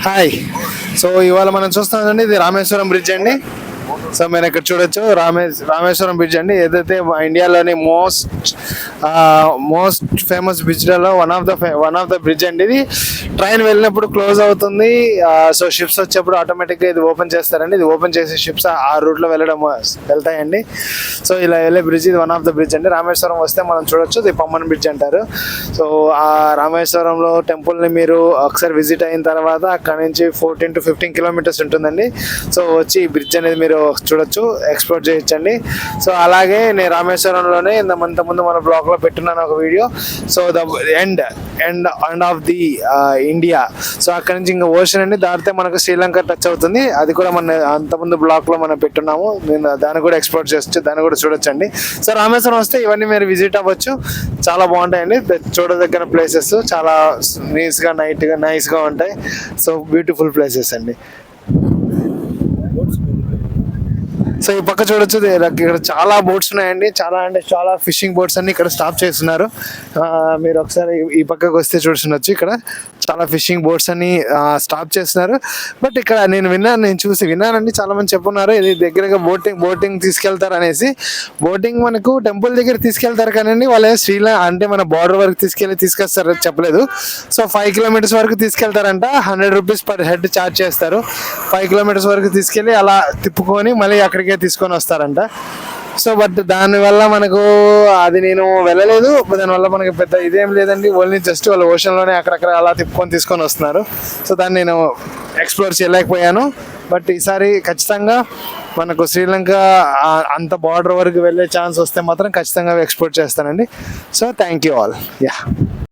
Hi. So ఇవాళ మనం చూస్తున్నామండి, ఇది రామేశ్వరం బ్రిడ్జ్ అండి. సో మీరు ఇక్కడ చూడొచ్చు, రామేశ్వరం బ్రిడ్జ్ అండి. ఏదైతే ఇండియాలోని మోస్ట్ ఫేమస్ బ్రిడ్జ్లలో వన్ ఆఫ్ ద బ్రిడ్జ్ అండి. ఇది ట్రైన్ వెళ్ళినప్పుడు క్లోజ్ అవుతుంది. సో షిప్స్ వచ్చేప్పుడు ఆటోమేటిక్గా ఇది ఓపెన్ చేస్తారండి. ఇది ఓపెన్ చేసే షిప్స్ ఆ రూట్లో వెళ్తాయండి. సో ఇలా వెళ్ళే బ్రిడ్జ్ ఇది వన్ ఆఫ్ ద బ్రిడ్జ్ అండి. రామేశ్వరం వస్తే మనం చూడొచ్చు, ఇది పమ్మన్ బ్రిడ్జ్ అంటారు. సో ఆ రామేశ్వరంలో టెంపుల్ని మీరు ఒకసారి విజిట్ అయిన తర్వాత అక్కడ నుంచి 14 to 15 కిలోమీటర్స్ ఉంటుందండి. సో వచ్చి ఈ బ్రిడ్జ్ అనేది మీరు చూడొచ్చు, ఎక్స్ప్లోర్ చేయొచ్చండి. సో అలాగే నేను రామేశ్వరంలోనే ఇంతకుముందు మన బ్లాగ్ లో పెట్టున్నాను ఒక video. So the end of the India. So అక్కడ నుంచి ఇంకా ఓషన్ అండి, దాటితే మనకు శ్రీలంక టచ్ అవుతుంది. అది కూడా మన అంతకుముందు బ్లాగ్ లో మనం పెట్టున్నాము. నేను దాన్ని కూడా ఎక్స్ప్లోర్ చేయొచ్చు, దాన్ని కూడా చూడొచ్చండి. సో రామేశ్వరం వస్తే ఇవన్నీ మీరు విజిట్ అవ్వచ్చు, చాలా బాగుంటాయండి. చూడదగిన ప్లేసెస్, చాలా నైస్ గా ఉంటాయి. సో బ్యూటిఫుల్ ప్లేసెస్ అండి. సో ఈ పక్క చూడొచ్చు, ఇక్కడ చాలా బోట్స్ ఉన్నాయండి. చాలా ఫిషింగ్ బోట్స్ అన్ని ఇక్కడ స్టాప్ చేస్తున్నారు. మీరు ఒకసారి ఈ పక్కకు వస్తే చూడొచ్చు, ఇక్కడ చాలా ఫిషింగ్ బోట్స్ అన్ని స్టాప్ చేస్తున్నారు. బట్ ఇక్కడ నేను విన్నానండి, చాలా మంది చెప్పున్నారు ఇది దగ్గరగా బోటింగ్ తీసుకెళ్తారు అనేసి. బోటింగ్ మనకు టెంపుల్ దగ్గర తీసుకెళ్తారు కానీ వాళ్ళు శ్రీలంక అంటే మన బార్డర్ వరకు తీసుకొస్తారు చెప్పలేదు. సో 5 కిలోమీటర్స్ వరకు తీసుకెళ్తారంట. 100 రూపీస్ పర్ హెడ్ ఛార్జ్ చేస్తారు. 5 కిలోమీటర్స్ వరకు తీసుకెళ్లి అలా తిప్పుకొని మళ్ళీ అక్కడికే తీసుకొని వస్తారంట. సో బట్ దానివల్ల మనకు అది నేను వెళ్ళలేదు. దానివల్ల మనకి పెద్ద ఇదేం లేదండి. ఓన్లీ జస్ట్ వాళ్ళు ఓషన్లోనే అక్కడక్కడ అలా తిప్పుకొని తీసుకొని వస్తున్నారు. సో దాన్ని నేను ఎక్స్ప్లోర్ చేయలేకపోయాను. బట్ ఈసారి ఖచ్చితంగా మనకు శ్రీలంక అంత బార్డర్ వరకు వెళ్ళే ఛాన్స్ వస్తే మాత్రం ఖచ్చితంగా ఎక్స్ప్లోర్ చేస్తానండి. So thank you all. Yeah.